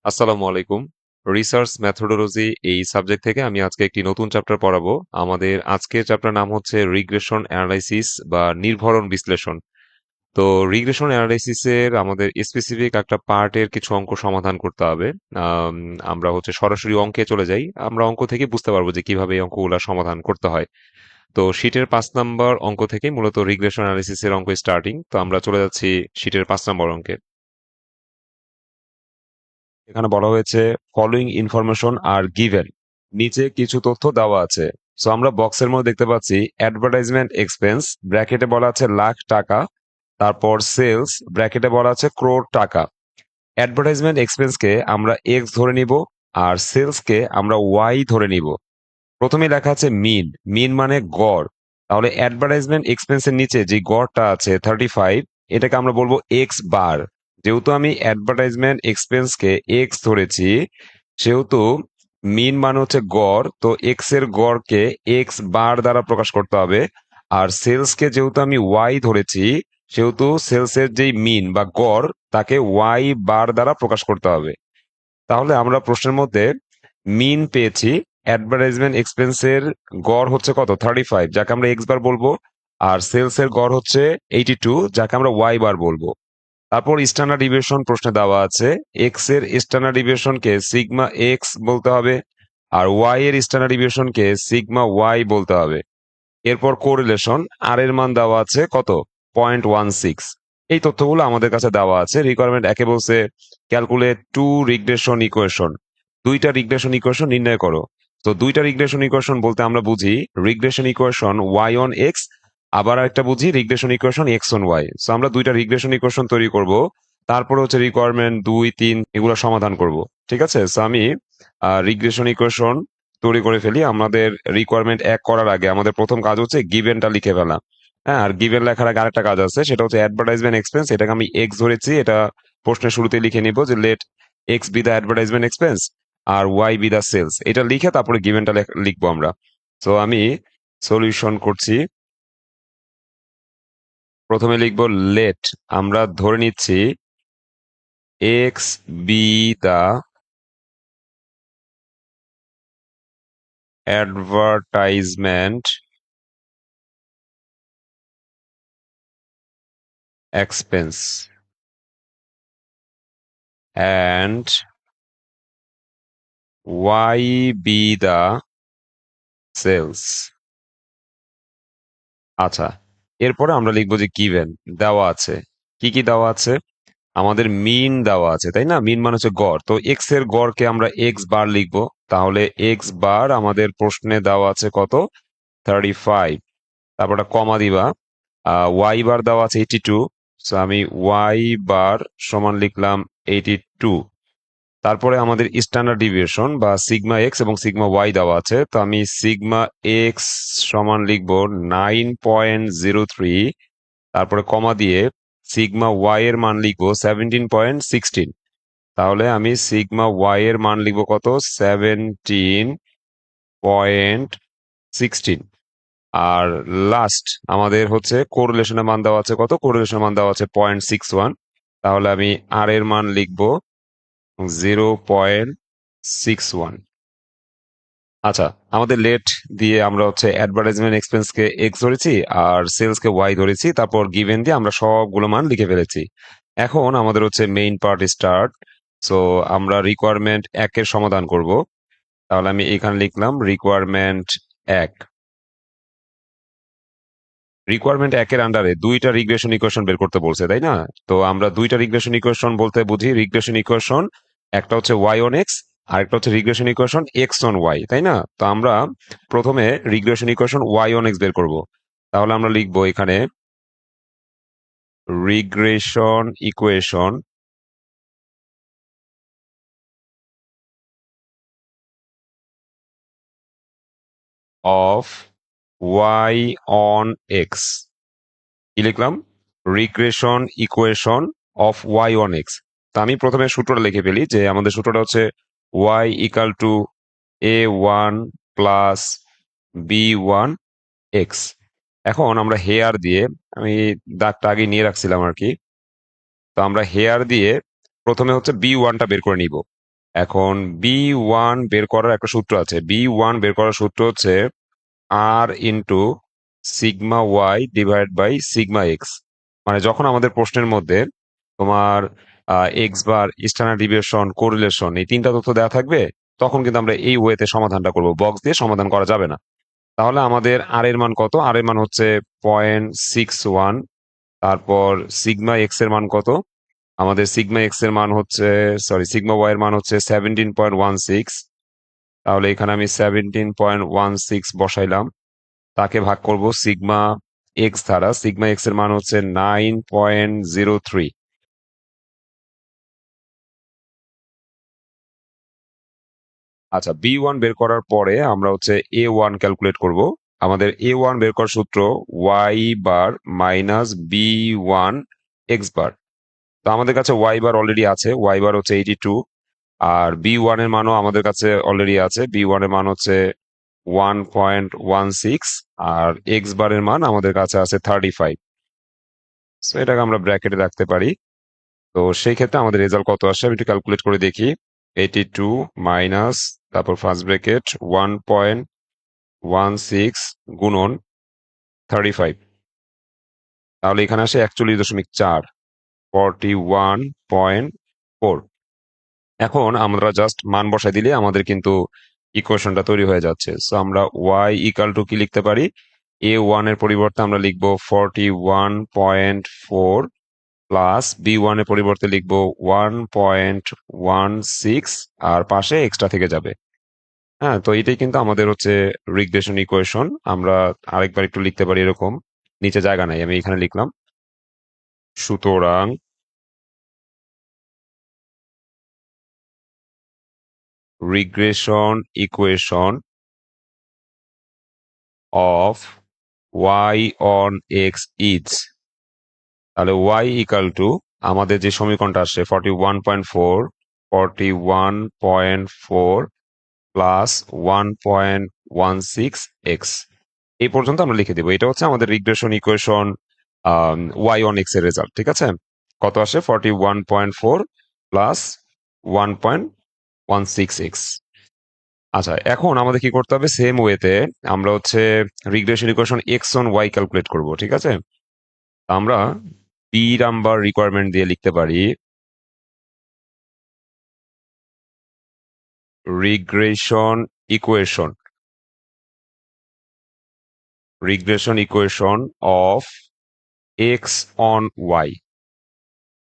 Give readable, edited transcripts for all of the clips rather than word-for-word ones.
আসসালামু আলাইকুম। Research methodology এই সাবজেক্ট থেকে আমি আজকে একটি নতুন চ্যাপ্টার পড়াবো। আমাদের আজকের চ্যাপ্টার নাম হচ্ছে রিগ্রেশন অ্যানালাইসিস বা নির্ভরণ বিশ্লেষণ। তো রিগ্রেশন অ্যানালাইসিসের আমাদের স্পেসিফিক একটা পার্টের কিছু অঙ্ক সমাধান করতে হবে। আম, আমরা হচ্ছে সরাসরি অঙ্কে চলে যাই। আমরা অঙ্ক থেকে বুঝতে পারবো যে কিভাবে এই অঙ্কগুলা সমাধান করতে হয়। তো শীটের 5 নম্বর অঙ্ক থেকে মূলত রিগ্রেশন অ্যানালাইসিসের অঙ্ক স্টার্টিং। তো আমরা চলে যাচ্ছি শীটের 5 নম্বর অঙ্কে। এখানে বলা হয়েছে ফলোইং ইনফরমেশন আর গিভেন, নিচে কিছু তথ্য দেওয়া আছে। সো আমরা বক্সের মধ্যে দেখতে পাচ্ছি অ্যাডভার্টাইজমেন্ট এক্সপেন্স, ব্র্যাকেটে বলা আছে লাখ টাকা, তারপর সেলস ব্র্যাকেটে বলা আছে ক্রোড় টাকা। অ্যাডভার্টাইজমেন্ট এক্সপেন্সকে আমরা এক্স ধরে নিব আর সেলসকে আমরা ওয়াই ধরে নিব। প্রথমে লেখা আছে মিন, মিন মানে গড়। তাহলে অ্যাডভার্টাইজমেন্ট এক্সপেন্সের নিচে যে গড়টা আছে 35, এটাকে আমরা বলবো এক্স বার। যেহেতু আমি অ্যাডভার্টাইজমেন্ট এক্সপেন্সকে এক্স ধরেছি, সেহেতু মিন মানে হচ্ছে গড়, তো এক্স এর গড়কে এক্স বার দ্বারা প্রকাশ করতে হবে। আর সেলসকে যেহেতু আমি ওয়াই ধরেছি, সেহেতু সেলসের যেই মিন বা গড় তাকে ওয়াই বার দ্বারা প্রকাশ করতে হবে। তাহলে আমরা প্রশ্নের মধ্যে মিন পেয়েছি। অ্যাডভার্টাইজমেন্ট এক্সপেন্সের গড় হচ্ছে কত 35, যাকে আমরা এক্স বার বলবো। আর সেলস এর গড় হচ্ছে 82, যাকে আমরা ওয়াই বার বলবো। তারপর স্ট্যান্ডার্ড ডিভিয়েশন প্রশ্নে দেওয়া আছে। এক্স এর স্ট্যান্ডার্ড ডিভিয়েশনকে সিগমা এক্স বলতে হবে, আর ওয়াই এর স্ট্যান্ডার্ড ডিভিয়েশনকে সিগমা ওয়াই বলতে হবে। এরপর কোরিলেশন, আর এর মান দেওয়া আছে কত 0.16। এই তথ্যগুলো আমাদের কাছে দেওয়া আছে। রিকোয়ারমেন্ট একে বলছে ক্যালকুলেট টু রিগ্রেশন ইকুয়েশন, দুইটা রিগ্রেশন ইকুয়েশন নির্ণয় করো। তো দুইটা রিগ্রেশন ইকুয়েশন বলতে আমরা বুঝি regression equation Y on X, আবার একটা বুঝি regression equation X on Y. So আমরা দুইটা রিগ্রেশন ইকুয়েশন তৈরি করব, তারপরে হচ্ছে রিকোয়ারমেন্ট 2, 3 এগুলো সমাধান করব। ঠিক আছে, সো আমি রিগ্রেশন ইকুয়েশন তৈরি করে ফেলি। আমাদের রিকোয়ারমেন্ট এক করার আগে আমাদের প্রথম কাজ হচ্ছে গিভেনটা লিখে ফেলা। হ্যাঁ, আর গিভেন লেখার আগে আরেকটা কাজ আছে, সেটা হচ্ছে অ্যাডভার্টাইজমেন্ট এক্সপেন্স। এটাকে আমি এক্স ধরেছি, এটা প্রশ্নের শুরুতে লিখে নিব যে let x be the advertisement expense R Y be the sales. এটা লিখে তারপরে গিভেনটা লিখবো আমরা। তো আমি সলিউশন করছি। প্রথমে লিখবো লেট, আমরা ধরে নিচ্ছি X be the advertisement expense and y be the sales। আচ্ছা, এরপরে আমরা লিখবো যে গিভেন দেওয়া আছে। কি কি দেওয়া আছে? আমাদের মিন দেওয়া আছে, তাই না? মিন মানে হচ্ছে গড়, তো এক্স এর গড়কে আমরা এক্স বার লিখবো। তাহলে এক্স বার আমাদের প্রশ্নে দেওয়া আছে কত 35। তারপর একটা কমা দিবা। ওয়াই বার দেওয়া আছে 82, সো আমি ওয়াই বার সমান লিখলাম 82। তারপরে আমাদের স্ট্যান্ডার্ড ডিভিয়েশন বা সিগমা এক্স এবং সিগমা ওয়াই দেওয়া আছে, তো আমি সিগমা এক্স সমান লিখবো 9.03। তারপরে কমা দিয়ে সিগমা ওয়াই এর মান লিখবো 17.16। তাহলে আমি সিগমা ওয়াই এর মান লিখবো কত 17.16। আর লাস্ট আমাদের হচ্ছে কোরিলেশনের মান দেওয়া আছে কত, কোরিলেশনের মান দেওয়া আছে 0.61। তাহলে আমি আর এর মান লিখবো 0.61। আচ্ছা, আমাদের লেট দিয়ে আমরা হচ্ছে অ্যাডভার্টাইজমেন্ট এক্সপেন্সকে এক্স ধরেছি আর সেলসকে ওয়াই ধরেছি, তারপর গিভেন দিয়ে আমরা সবগুলো মান লিখে ফেলেছি। এখন আমাদের হচ্ছে মেইন পার্ট স্টার্ট। সো আমরা রিকোয়ারমেন্ট একের সমাধান করব। তাহলে আমি এখানে লিখলাম রিকোয়ারমেন্ট এক। রিকোয়ারমেন্ট একের আন্ডারে দুইটা রিগ্রেশন ইকুয়েশন বের করতে বলছে, তাই না? তো আমরা দুইটা রিগ্রেশন ইকুয়েশন বলতে বুঝি রিগ্রেশন ইকুয়েশন, একটা হচ্ছে ওয়াই অন এক্স আর একটা হচ্ছে regression equation X on Y, তাই না? তো আমরা প্রথমে regression equation Y on X বের করব। তাহলে আমরা লিখবো এখানে regression equation of Y on X. কি লিখলাম? Regression equation of Y on X. তা আমি প্রথমে সূত্রটা লিখে ফেলি, যে আমাদের সূত্রটা হচ্ছে Y equal to a1 plus b1 X. এখন আমরা হেয়ার দিয়ে, আমি দাগটা আগে নিয়ে রাখছিলাম আর কি, তো আমরা হেয়ার দিয়ে প্রথমে হচ্ছে বি ওয়ানটা বের করে নিব। এখন B1 বের করার একটা সূত্র আছে। B1 বের করার সূত্র হচ্ছে r into sigma y divide by sigma x. মানে যখন আমাদের প্রশ্নের মধ্যে তোমার x bar, standard deviation, correlation এই তিনটা তথ্য দেওয়া থাকবে, তখন কিন্তু আমরা এই ওয়েতে সমাধানটা করব, বক্স দিয়ে সমাধান করা যাবে না। তাহলে আমাদের আর এর মান কত? আর এর মান হচ্ছে 0.61। তারপর সিগমা এক্স এর মান কত? আমাদের সিগমা এক্স এর মান হচ্ছে, সরি, সিগমা ওয়াই এর মান হচ্ছে 17.16। তাহলে এখানে আমি 17.16 বসাইলাম, তাকে ভাগ করব সিগমা এক্স দ্বারা। সিগমা এক্স এর মান হচ্ছে 9.03। আচ্ছা, B1 বের করার পরে আমরা হচ্ছে A1 ক্যালকুলেট করব। আমাদের A1 বের করার সূত্র y bar minus B1 x bar. তো আমাদের কাছে ওয়াই বার অলরেডি আছে, ওয়াই বার হচ্ছে 82। আর B1 এর মানও আমাদের কাছে অলরেডি আছে, B1 এর মান হচ্ছে 1.16। আর এক্স বারের মান আমাদের কাছে আছে 35। সো এটাকে আমরা ব্র্যাকেটে রাখতে পারি। তো সেই ক্ষেত্রে আমাদের রেজাল্ট কত আসে আমি একটু ক্যালকুলেট করে দেখি। 82 মাইনাস, তারপর ফার্স্ট ব্র্যাকেট 1.16 গুণন 35। তাহলে এখানে আসে 41.4, 41.4। এখন আমরা জাস্ট মান বসাই দিলে আমাদের কিন্তু ইকুয়েশনটা তৈরি হয়ে যাচ্ছে। সো আমরা ওয়াই ইকাল টু কি লিখতে পারি? A1 এর পরিবর্তে আমরা লিখবো 41.4 প্লাস B1 এর পরিবর্তে লিখবো 1.16, আর পাশে এক্সট্রা থেকে যাবে। হ্যাঁ, তো এটাই কিন্তু আমাদের হচ্ছে রিগ্রেশন ইকুয়েশন। আমরা আরেকবার একটু লিখতে পারি এরকম, নিচে জায়গা নাই, আমি এখানে লিখলাম। সুতরাং regression equation of Y on X is, তাহলে ওয়াই ইকাল টু আমাদের যে সমীকরণটা আসছে 41.4, 41.4 প্লাস 1.16 এক্স, এই পর্যন্ত আমরা লিখে দিব। এটা হচ্ছে আমাদের regression equation Y on X এর রেজাল্ট। ঠিক আছে, কত আসে? 41.4 প্লাস 1.16 এক্স। আচ্ছা, এখন আমাদের কি করতে হবে? সেম ওয়েতে আমরা হচ্ছে regression equation X on Y calculate করব। ঠিক আছে, আমরা বি নাম্বার রিকোয়ারমেন্ট দিয়ে লিখতে পারি regression equation, regression equation of X on Y.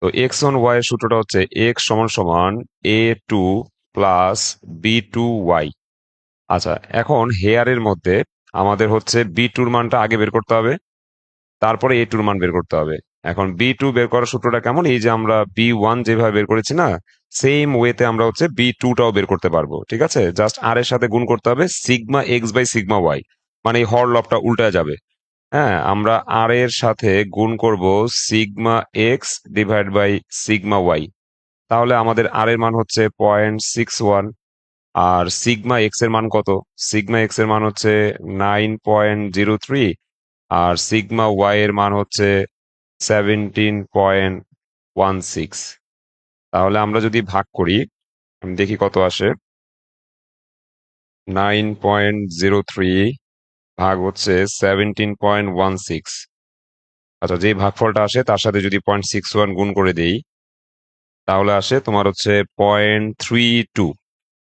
তো এক্স অন ওয়াই এর সূত্রটা হচ্ছে এক্স সমান সমান A2 প্লাস B2 ওয়াই। আচ্ছা, এখন হেয়ারের মধ্যে আমাদের হচ্ছে B2 মানটা আগে বের করতে হবে, তারপরে A2 মান বের করতে হবে। এখন B2 বের করার সূত্রটা কেমন? এই যে আমরা B1 যেভাবে বের করেছি না, সেম ওয়েতে আমরা হচ্ছে B2টাও বের করতে পারবো। ঠিক আছে, জাস্ট আর এর সাথে গুণ করতে হবে sigma x by sigma Y, মানে এই হর লবটা উল্টা যাবে। হ্যাঁ, আমরা আর এর সাথে গুণ করব sigma X divide by sigma Y. তাহলে আমাদের আর এর মান হচ্ছে 0.61। আর সিগমা এক্স এর মান কত? সিগমা এক্স এর মান হচ্ছে 9.03। আর সিগমা ওয়াই এর মান হচ্ছে 17.16। তাহলে আমরা যদি ভাগ করি, আমি দেখি কত আসে। 9.03 ভাগ হচ্ছে 17.16। আচ্ছা, যে ভাগফলটা আসে তার সাথে যদি 0.61 গুণ করে দেই, তাহলে আসে তোমার হচ্ছে 0.32।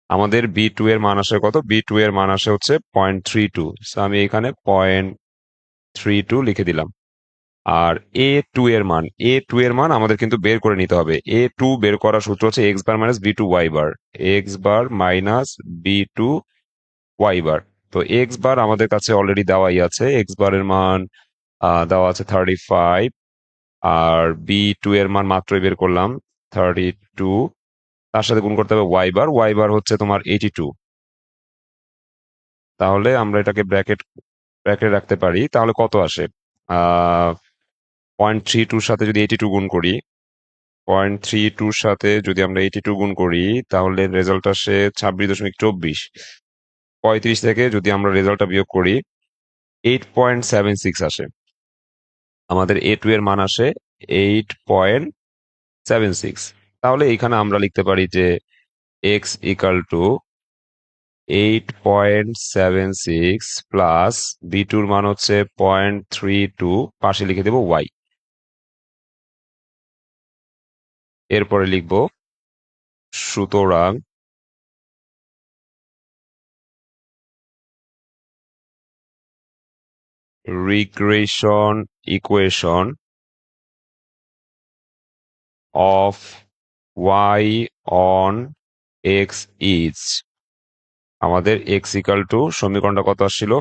আমাদের B2 এর মান আসে কত? B2 এর মান আসে হচ্ছে 0.32। আমি এখানে 0.32 লিখে দিলাম। আর A2 এর মান, A2 এর মান আমাদের কিন্তু বের করে নিতে হবে। A2 বের করার সূত্র হচ্ছে x bar minus B2 y bar, x bar minus B2 y bar. তো এক্স বার আমাদের কাছে অলরেডি দেওয়াই আছে, এক্স বারের মান দেওয়া আছে 35। আর B2 এর মান মাত্রই বের করলাম 32, তার সাথে গুণ করতে হবে ওয়াই বার, ওয়াই বার হচ্ছে তোমার 82। তাহলে আমরা এটাকে ব্র্যাকেট রাখতে পারি। তাহলে কত আসে? 0.32 সাথে যদি 82 গুণ করি, 0.32 সাথে যদি আমরা 82 গুণ করি, তাহলে রেজাল্ট আসে 26.24। 35 থেকে যদি আমরা রেজাল্টটা বিয়োগ করি, 8.76 আসে। আমাদের A2 এর মান আসে 8.76। তাহলে এখানে আমরা লিখতে পারি যে x equal to 8.76 plus b টুর মান হচ্ছে 0.32, পাশে লিখে দেবো ওয়াই। এরপরে লিখবো সুতরাং regression equation of Y on X is, আমাদের এক্স ইকাল টু সমীকরণটা কত আসছিল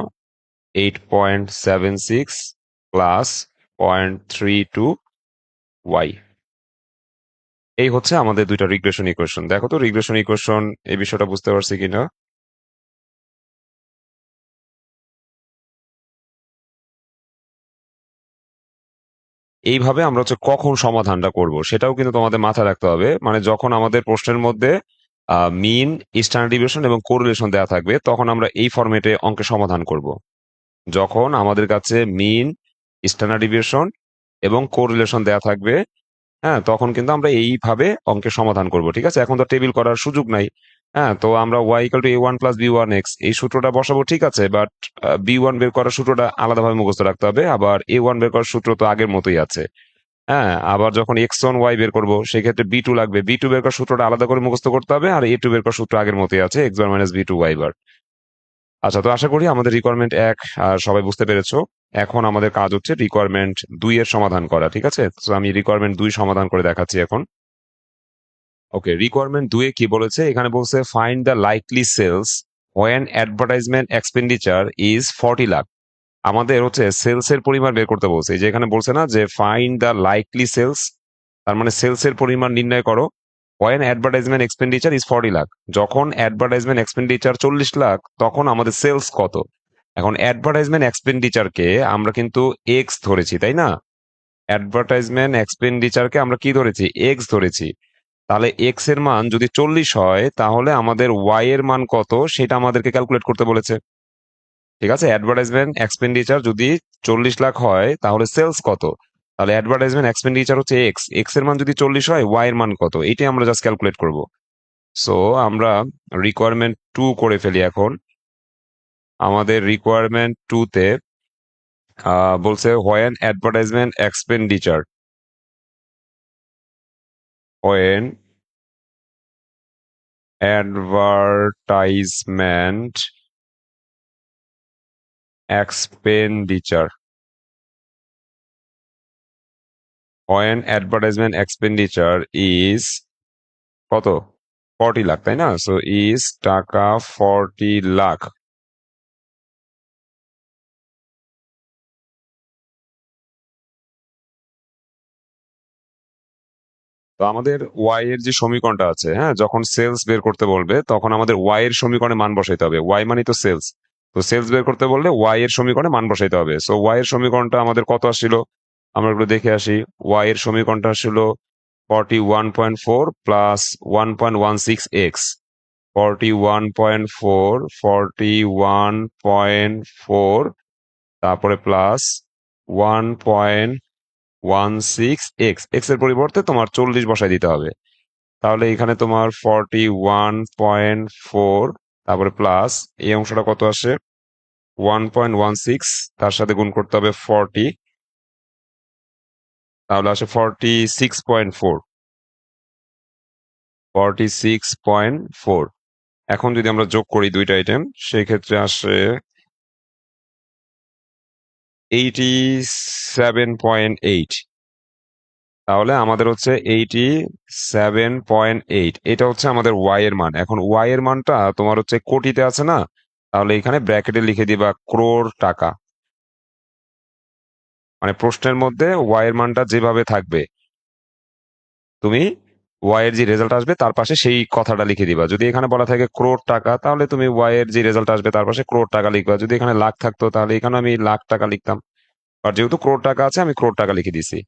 8.76 প্লাস 0.32 ওয়াই। এই হচ্ছে আমাদের দুইটা রিগ্রেশন ইকুয়েশন। দেখো তো রিগ্রেশন ইকুয়েশন এই বিষয়টা বুঝতে পারছি কিনা। এইভাবে আমরা হচ্ছে কখন সমাধানটা করব সেটাও কিন্তু তোমাদের মাথায় রাখতে হবে। মানে যখন আমাদের প্রশ্নের মধ্যে মিন, স্ট্যান্ডার্ড ডিভিয়েশন এবং কোরিলেশন দেওয়া থাকবে তখন আমরা এই ফরম্যাটে অঙ্কের সমাধান করব। যখন আমাদের কাছে মিন, স্ট্যান্ডার্ড ডিভিয়েশন এবং কোরিলেশন দেওয়া থাকবে, হ্যাঁ, তখন কিন্তু আমরা এইভাবে অঙ্কের সমাধান করব। ঠিক আছে, এখন তো টেবিল করার সুযোগ নাই। হ্যাঁ, তো আমরা Y equal to A one plus B one X এই সূত্রটা বসাবো, ঠিক আছে, বাট বি ওয়ান বের করার সূত্রটা আলাদাভাবে মুখস্থ রাখতে হবে। আবার এ ওয়ান বের করার সূত্র তো আগের মতোই আছে। হ্যাঁ, আবার যখন এক্স ওয়ান ওয়াই বের করবো সেক্ষেত্রে বি টু লাগবে, বি টু বের করার সূত্রটা আলাদা করে মুখস্থ করতে হবে। আর এ টু বের করার সূত্র আগের মতোই আছে, x bar minus B two y bar. আচ্ছা, তো আশা করি আমাদের রিকোয়ারমেন্ট এক সবাই বুঝতে পেরেছো। এখন আমাদের কাজ হচ্ছে রিকোয়ারমেন্ট দুই এর সমাধান করা। ঠিক আছে, তো আমি রিকোয়ারমেন্ট দুই সমাধান করে দেখাচ্ছি এখন। ওকে, রিকোয়ারমেন্ট দুয়ে কি বলেছে, এখানে বলছে find the likely sales when advertisement expenditure is 40 lakh. আমাদের হচ্ছে সেলস এর পরিমাণ বের করতে বলছে। এই যে এখানে বলছে না যে ফাইন্ড দ্য লাইকলি সেলস, তার মানে সেলস এর পরিমাণ নির্ণয় করো when advertisement expenditure is 40 lakh. যখন অ্যাডভার্টাইজমেন্ট এক্সপেন্ডিচার 40 লাখ তখন আমাদের সেলস কত। এখন অ্যাডভার্টাইজমেন্ট এক্সপেন্ডিচারকে আমরা কিন্তু এক্স ধরেছি, তাই না? অ্যাডভার্টাইজমেন্ট এক্সপেন্ডিচারকে আমরা কি ধরেছি, এক্স ধরেছি। তাহলে এক্স এর মান যদি 40 হয় তাহলে আমাদের ওয়াই এর মান কত সেটা আমাদেরকে ক্যালকুলেট করতে বলেছে। ঠিক আছে, অ্যাডভার্টাইজমেন্ট এক্সপেন্ডিচার যদি 40 লাখ হয় তাহলে সেলস কত। তাহলে অ্যাডভার্টাইজমেন্ট এক্সপেন্ডিচার হচ্ছে এক্স, এক্স এর মান যদি 40 হয় ওয়াই এর মান কত, এইটাই আমরা জাস্ট ক্যালকুলেট করব। সো আমরা রিকোয়ারমেন্ট টু করে ফেলি এখন। আমাদের রিকোয়ারমেন্ট টু তে বলছে when advertisement expenditure, when advertisement expenditure, when advertisement expenditure is কত 40 লাখ, তাই না? সো ইজ টাকা 40 লাখ। তো আমাদের ওয়াই এর যে সমীকরণটা আছে, হ্যাঁ, যখন সেলস বের করতে বলবে তখন আমাদের ওয়াই এর সমীকরণে মান বসাইতে হবে। ওয়াই মানে তো সেলস, তো সেলস বের করতে বললে ওয়াই এর সমীকরণে মান বসাইতে হবে। সো ওয়াই এর সমীকরণটা আমাদের কত আসছিল আমরা একটু দেখে আসি। ওয়াই এর সমীকরণটা আসছিল 41.4 প্লাস 1.16x, 41.4, 41.4, তারপরে প্লাস 1.16 এক্স, এক্স এর পরিবর্তে তোমার 40 বসাই দিতে হবে। তাহলে এখানে তোমার 41.4, তারপরে প্লাস এই অংশটা কত আসে 1.16, তার সাথে গুণ করতে হবে 40, তাহলে আসে 46.4, 46.4। এখন যদি আমরা যোগ করি দুইটা আইটেম সেই ক্ষেত্রে আসে 87.8। তাহলে আমাদের হচ্ছে 87.8, এটা হচ্ছে আমাদের ওয়াই এর মান। এখন ওয়াই এর মানটা তোমার হচ্ছে কোটিতে আছে না, তাহলে এখানে ব্র্যাকেটে লিখে দিবা ক্রোড় টাকা। মানে প্রশ্নের মধ্যে ওয়াই এর মানটা যেভাবে থাকবে তুমি ওয়াই এর যে রেজাল্ট আসবে তার পাশে সেই কথাটা লিখে দিবা। যদি এখানে বলা থাকে ক্রোড় টাকা তাহলে তুমি ওয়াই এর যে রেজাল্ট আসবে তার পাশে ক্রোড় টাকা লিখবা। যদি এখানে লাখ থাকতো তাহলে এখানে আমি লাখ টাকা লিখতাম, আর যেহেতু ক্রোড় টাকা আছে আমি ক্রোড় টাকা লিখে দিছি।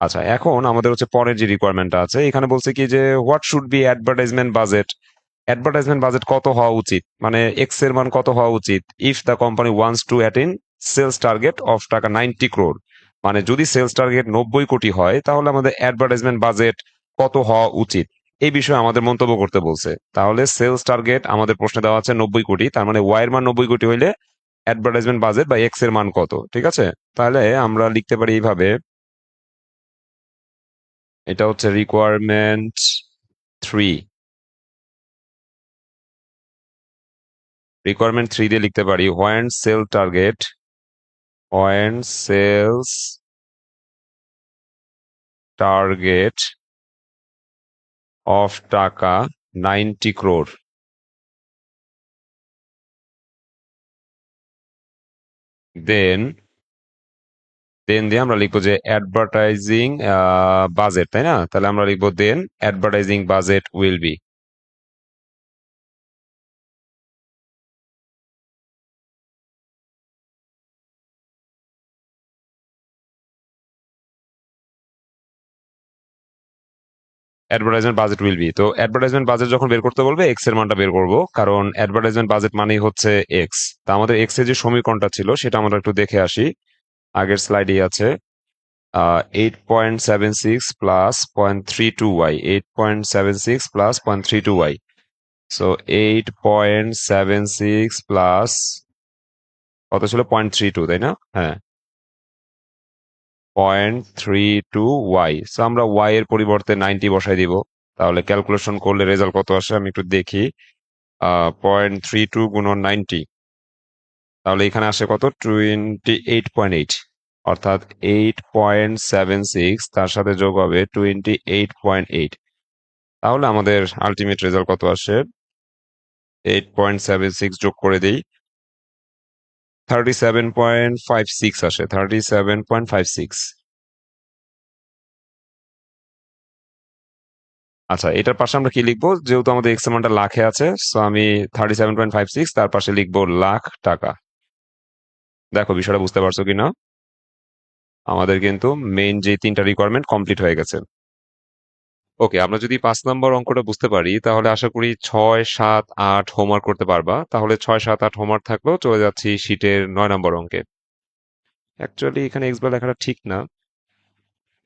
আচ্ছা, এখন আমাদের হচ্ছে পরের যে রিকোয়ারমেন্টটা আছে, এখানে বলছে কি যে what should be advertisement budget. Advertisement budget কত হওয়া উচিত, মানে এক্স এর মান কত হওয়া উচিত if the company wants to attain sales target of টাকা 90 crore। মানে যদি সেলস টার্গেট 90 কোটি হয় তাহলে আমাদের অ্যাডভার্টাইজমেন্ট বাজেট কত হওয়া উচিত। এই বিষয়ে আমাদের মন্তব্য করতে বলছে। তাহলে সেলস টার্গেট আমাদের প্রশ্নে দেওয়া আছে 90 কোটি, তার মানে ওয়াই এর মান 90 কোটি হইলে অ্যাডভার্টাইজমেন্ট বাজেট বা এক্স এর মান কত, ঠিক আছে? তাহলে আমরা লিখতে পারি এইভাবে, এটা হচ্ছে রিকোয়ারমেন্ট 3। রিকোয়ারমেন্ট 3 দিয়ে লিখতে পারি হোয়েন সেলস টার্গেট অফ টাকা 90 crore, দেন দিয়ে আমরা লিখবো যে অ্যাডভার্টাইজিং বাজেট, তাই না? তাহলে আমরা লিখবো দেন অ্যাডভার্টাইজিং বাজেট উইল বি। তো অ্যাডভার্টাইজমেন্ট বাজেট যখন বের করতে বলবে এক্স এর মানটা বের করব, কারণ অ্যাডভার্টাইজমেন্ট বাজেট মানেই হচ্ছে এক্স। তা আমাদের এক্স এর যে সমীকরণটা ছিল সেটা আমরা একটু দেখে আসি। আগের স্লাইডেই আছে, 8.76 plus 0.32y, 8.76 plus 0.32y। So 8.76 plus কত ছিল, 0.32, তাই না? হ্যাঁ, 0.32y। সো আমরা y এর পরিবর্তে 90 বসাই দিব। তাহলে ক্যালকুলেশন করলে রেজাল্ট কত আসে আমি একটু দেখি। 0.32 গুণন 90, তাহলে এখানে আসে কত, 28.8। অর্থাৎ 8.76 তার সাথে যোগ হবে 28.8। তাহলে আমাদের আলটিমেট রেজাল্ট কত আসে, 8.76 যোগ করে দিই, 37.56 আসে, 37.56। আচ্ছা, এটার পাশে আমরা কি লিখবো, যেহেতু আমাদের এক্স এর মানটা লাখে আছে, সো আমি 37.56 তার পাশে লিখবো লাখ টাকা। দেখো বিষয়টা বুঝতে পারছো কিনা? আমাদের কিন্তু মেইন যে 3টা রিকোয়ারমেন্ট কমপ্লিট হয়ে গেছে। ওকে, আমরা যদি 5 নম্বর অঙ্কটা বুঝতে পারি তাহলে আশা করি 6, 7, 8 হোমওয়ার্ক করতে পারবা। তাহলে 6, 7, 8 হোমওয়ার্ক থাকলেও চলে যাচ্ছি শীটের 9 নম্বর অঙ্কে। অ্যাকচুয়ালি এখানে এক্স বার লেখাটা ঠিক না,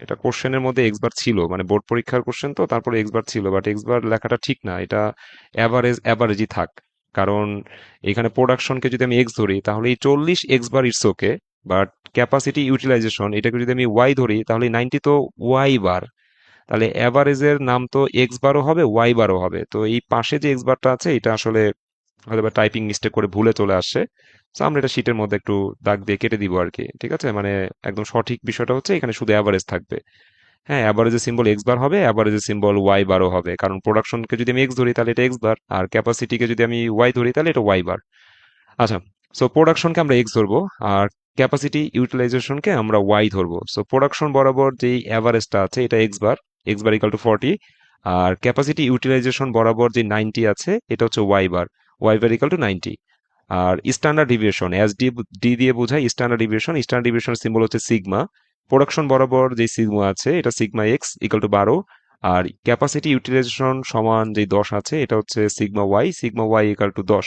এটা কোশ্চেনের মধ্যে এক্স বার ছিল, মানে বোর্ড পরীক্ষার কোশ্চেন তো, তারপরে এক্স বার ছিল, বাট এক্স বার লেখাটা ঠিক না, এটা অ্যাভারেজই থাক। কারণ এখানে প্রোডাকশনকে যদি আমি এক্স ধরি তাহলে এই 40 X bar it's okay, but capacity utilization এটাকে যদি আমি ওয়াই ধরি তাহলে 90 তো ওয়াই বার। তাহলে অ্যাভারেজের নাম তো এক্স বারও হবে ওয়াই বারও হবে। তো এই পাশে যে এক্স বারটা আছে এটা আসলে হয়তো বা টাইপিং মিস্টেক করে ভুলে চলে আসছে। তো আমরা এটা শীটের মধ্যে একটু দাগ দিয়ে কেটে দিব আর কি, ঠিক আছে? মানে একদম সঠিক বিষয়টা হচ্ছে এখানে শুধু অ্যাভারেজ থাকবে। হ্যাঁ, অ্যাভারেজের সিম্বল এক্স বার হবে, অ্যাভারেজের সিম্বল ওয়াই বারও হবে, কারণ প্রোডাকশনকে যদি আমি এক্স ধরি তাহলে এটা এক্স বার, আর ক্যাপাসিটিকে যদি আমি ওয়াই ধরি তাহলে এটা ওয়াই বার। আচ্ছা, সো প্রোডাকশনকে আমরা এক্স ধরবো, আর ক্যাপাসিটি ইউটিলাইজেশনকে আমরা ওয়াই ধরবো। সো প্রোডাকশন বরাবর যেই অ্যাভারেজটা আছে এটা এক্স বার ইকাল টু 40, আর ক্যাপাসিটি ইউটিলাইজেশন বরাবর যে 90 আছে এটা হচ্ছে ওয়াই বার ইকাল টু 90। আর standard deviation S D D দিয়ে বোঝায় স্ট্যান্ডার্ড ডিভিয়েশন সিম্বল হচ্ছে সিগমা। প্রোডাকশন বরাবর যে সিগমা আছে এটা সিগমা এক্স ইকাল টু 12, আর ক্যাপাসিটি ইউটিলাইজেশন সমান যে 10 আছে এটা হচ্ছে সিগমা ওয়াই ইকাল টু 10।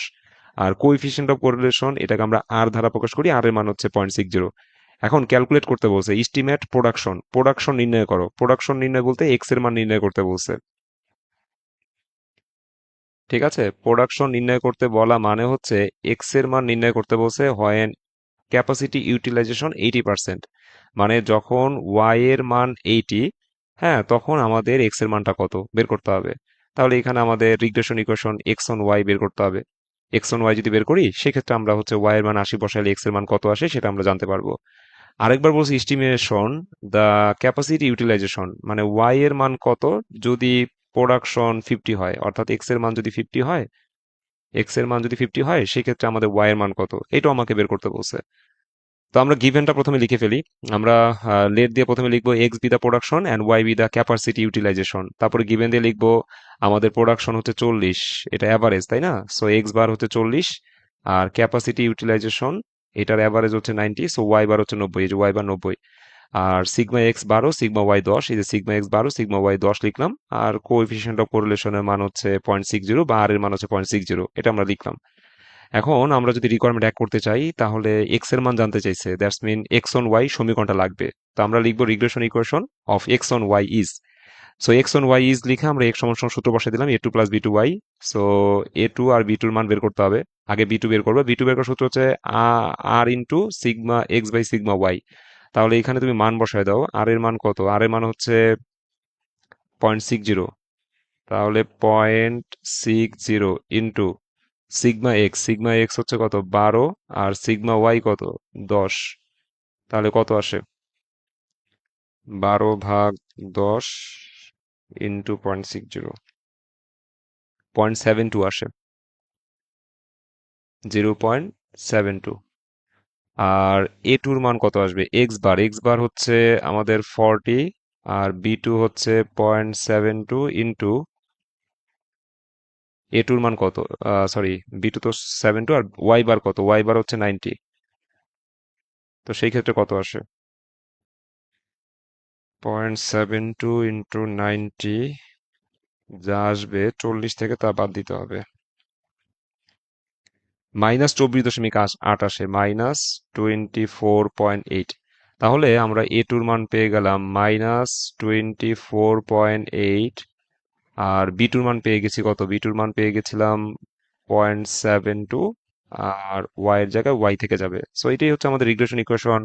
আর কোএফিসিয়েন্ট অফ কোরিলেশন এটাকে আমরা আর দ্বারা প্রকাশ করি, আর এর মান হচ্ছে 0.60। এখন ক্যালকুলেট করতে বলছে এস্টিমেট প্রোডাকশন নির্ণয় করো। প্রোডাকশন নির্ণয় বলতে এক্স এর মান নির্ণয় করতে বলছে, ঠিক আছে? প্রোডাকশন নির্ণয় করতে বলা মানে হচ্ছে এক্স এর মান নির্ণয় করতে বলছে হয় ক্যাপাসিটি ইউটিলাইজেশন 80%, মানে যখন ওয়াই এর মান 80, হ্যাঁ, তখন আমাদের এক্স এর মানটা কত বের করতে হবে। তাহলে এখানে আমাদের regression equation X on Y বের করতে হবে। এক্স অন ওয়াই যদি বের করি সেক্ষেত্রে আমরা হচ্ছে ওয়াই এর মান 80 বসাইলে এক্স এর মান কত আসে সেটা আমরা জানতে পারবো। আরেকবার বলছি এস্টিমেশন দ্য ক্যাপাসিটি ইউটিলাইজেশন, মানে ওয়াই এর মান কত যদি প্রোডাকশন 50 হয়, অর্থাৎ এক্স এর মান যদি 50 হয় সেক্ষেত্রে আমাদের ওয়াই এর মান কত, এটাও আমাকে বের করতে বলছে। তো আমরা গিভেনটা প্রথমে লিখে ফেলি। আমরা লেট দিয়ে প্রথমে লিখবো X be the production and Y be the capacity utilization, তারপরে গিভেন দিয়ে লিখবো আমাদের প্রোডাকশন হচ্ছে 40, এটা অ্যাভারেজ তাই না? সো এক্স বার হচ্ছে 40, আর ক্যাপাসিটি ইউটিলাইজেশন এটার অ্যাভারেজ হচ্ছে 90, সো ওয়াই বার হচ্ছে 90, এই যে ওয়াই বার 90। আর সিগমা এক্স 12, সিগমা ওয়াই 10, এই যে সিগমা এক্স 12, সিগমা ওয়াই 10 লিখলাম। আর কোএফিসিয়েন্ট অফ কোরিলেশনের মান হচ্ছে 0.60 বা আর এর মান হচ্ছে 0.60, এটা আমরা লিখলাম। এখন আমরা যদি রিকোয়ারমেন্ট এক করতে চাই তাহলে এক্স এর মান জানতে চাইছে, that's mean X on Y সমীকরণটা লাগবে। তো আমরা লিখবো regression equation of X on Y is, so X on Y is লিখে আমরা এক্স সমান সমান সূত্র বসাই দিলাম A2 plus B2 Y. So A2 আর B2 মান বের করতে হবে। আগে B2 বের করবে। B2 বের করার সূত্র হচ্ছে r into sigma x by sigma Y. তাহলে এখানে তুমি মান বসায় দাও। আর এর মান কত? আর এর মান হচ্ছে 0.60। তাহলে 0.60 ইন্টু সিগমা এক্স হচ্ছে কত? 12। আর সিগমা ওয়াই কত? 10। তাহলে কত আসে? 12/10 ইন্টু 0.60, 0.72 আসে। 0.72। আর A2 মান কত আসবে? এক্স বার হচ্ছে আমাদের 40। আর B2 হচ্ছে 0.72 ইন্টু A2 মান কত? সরি, B2 তো 72। আর ওয়াই বার কত? ওয়াই বার হচ্ছে 90। তো সেই ক্ষেত্রে কত আসে? 0.72 ইন্টু 90, যা আসবে 40 থেকে তা বাদ দিতে হবে। -24.8 আসে, -24.8। তাহলে আমরা A2 র মান পেয়ে গেলাম -24.8। আর B2 র মান পেয়ে গেছি কত? B2 র মান পেয়ে গেছিলাম 0.72। আর ওয়াই এর জায়গায় ওয়াই থেকে যাবে। সো এটাই হচ্ছে আমাদের regression equation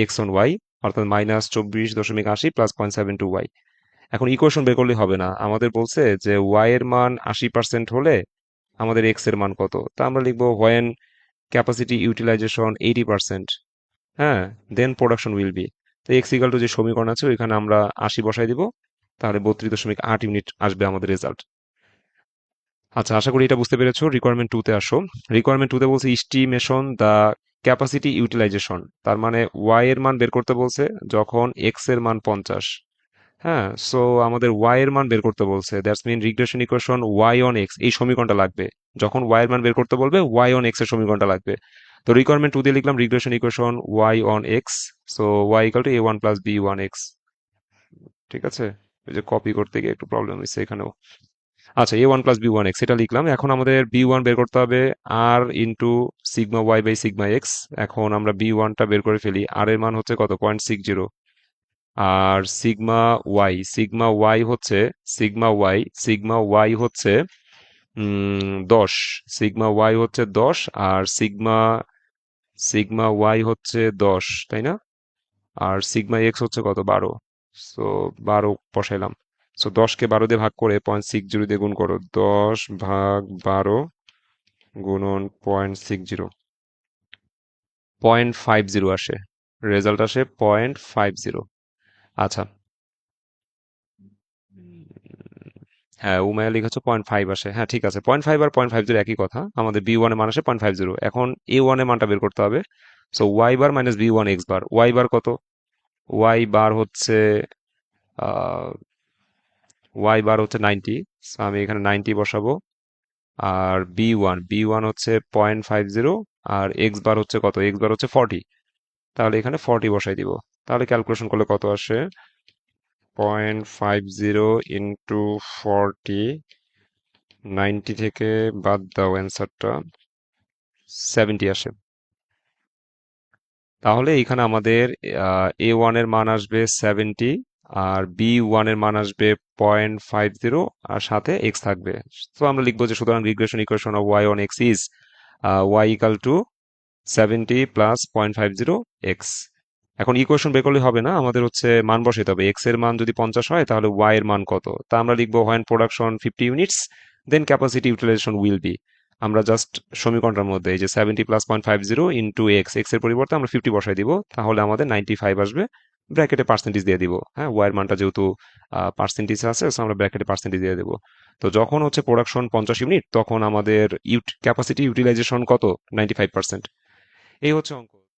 X on Y, অর্থাৎ -24.80 প্লাস 0.72 ওয়াই। এখন ইকুয়েশন বের করলে হবে না, আমাদের বলছে যে ওয়াই এর মান 80% হলে আমাদের এক্স এর মান কত। তা আমরা লিখবো হোয়েন ক্যাপাসিটি ইউটিলাইজেশন 80%, হ্যাঁ, দেন প্রোডাকশন উইল বি। তো এক্স ইকাল টু যে সমীকরণ আছে ওইখানে আমরা 80 বসাই দিব। তাহলে 32.8 ইউনিট আসবে আমাদের রেজাল্ট। আচ্ছা, আশা করি এটা বুঝতে পেরেছো। রিকোয়ারমেন্ট 2 তে আসো। রিকোয়ারমেন্ট 2 তে বলছে ইস্টিমেশন দা ক্যাপাসিটি ইউটিলাইজেশন। তার মানে ওয়াই এর মান বের করতে বলছে যখন এক্স এর মান 50। হ্যাঁ, সো আমাদের ওয়াই এর মান বের করতে বলছে, that's mean regression equation Y on X এই সমীকরণটা লাগবে। যখন ওয়াই এর মান বের করতে বলবে ওয়াই অন এক্স এর সমীকরণটা লাগবে। তো রিকোয়ারমেন্ট 2 দিয়ে লিখলাম regression equation Y on X. So Y equal to A1 + B1 x। ঠিক আছে, ওই যে কপি করতে গিয়ে একটু প্রবলেম হয়েছে এখানেও। আচ্ছা, A1 + B1 x এটা লিখলাম। এখন আমাদের B1 বের করতে হবে r into sigma y by sigma x. এখন আমরা B1টা বের করে ফেলি। আর এর মান হচ্ছে কত? 0.60। আর সিগমা ওয়াই হচ্ছে 10। সিগমা ওয়াই হচ্ছে 10। আর সিগমা ওয়াই হচ্ছে 10, তাই না? আর সিগমা এক্স হচ্ছে কত? 12। সো 12 বসাইলাম। সো 10কে 12 দিয়ে ভাগ করে 0.60 দিয়ে গুণ করো। 10/12 গুণন 0.60, 0.50 আসে। রেজাল্ট আসে 0.50। আচ্ছা, হ্যাঁ, উমায়া লিখেছো 0.5 আসে। হ্যাঁ, ঠিক আছে, 0.5 আর 0.50 একই কথা। আমাদের B1 এর মান আসে 0.50। এখন A1 এর মানটা বের করতে হবে। So y bar minus B1 x bar. Y bar কত? ওয়াই বার হচ্ছে আহ ওয়াই বার হচ্ছে 90। সো আমি এখানে 90 বসাবো। আর বি ওয়ান হচ্ছে 0.50। আর এক্স বার হচ্ছে কত? এক্স বার হচ্ছে 40। তাহলে এখানে 40 বসাই দিব। তাহলে ক্যালকুলেশন করলে কত আসে? 0.50 ইন্টু 40, 90 থেকে বাদ দাও, অ্যান্সারটা 70 আসে। তাহলে এখানে আমাদের A1 এর মান আসবে 70। আর B1 এর মান আসবে 0.50। আর সাথে এক্স থাকবে। তো আমরা লিখবো যে সুতরাং regression equation of Y on X is Y equal to 70 plus 0.50 X. এখন ইকুয়েশন বের করলে হবে না, আমাদের হচ্ছে মান বসাতে হবে। এক্স এর মান যদি 50 হয় তাহলে ওয়াই এর মান কত? তা আমরা লিখবো when production 50 units then capacity utilization will be. আমরা জাস্ট সমীকরণটার মধ্যে এই যে 70 প্লাস 0.50 ইন্টু এক্স, এক্স এর পরিবর্তে আমরা 50 বসাই দিব। তাহলে আমাদের 95 আসবে। ব্র্যাকেটে পার্সেন্টেজ দিয়ে দিব। হ্যাঁ, ওয়াই এর মানটা যেহেতু পার্সেন্টেজ আছে, so আমরা ব্র্যাকেটে পার্সেন্টেজ দিয়ে দেবো। তো যখন হচ্ছে প্রোডাকশন 50 ইউনিট তখন আমাদের ক্যাপাসিটি ইউটিলাইজেশন কত? 95%। এই হচ্ছে অঙ্ক।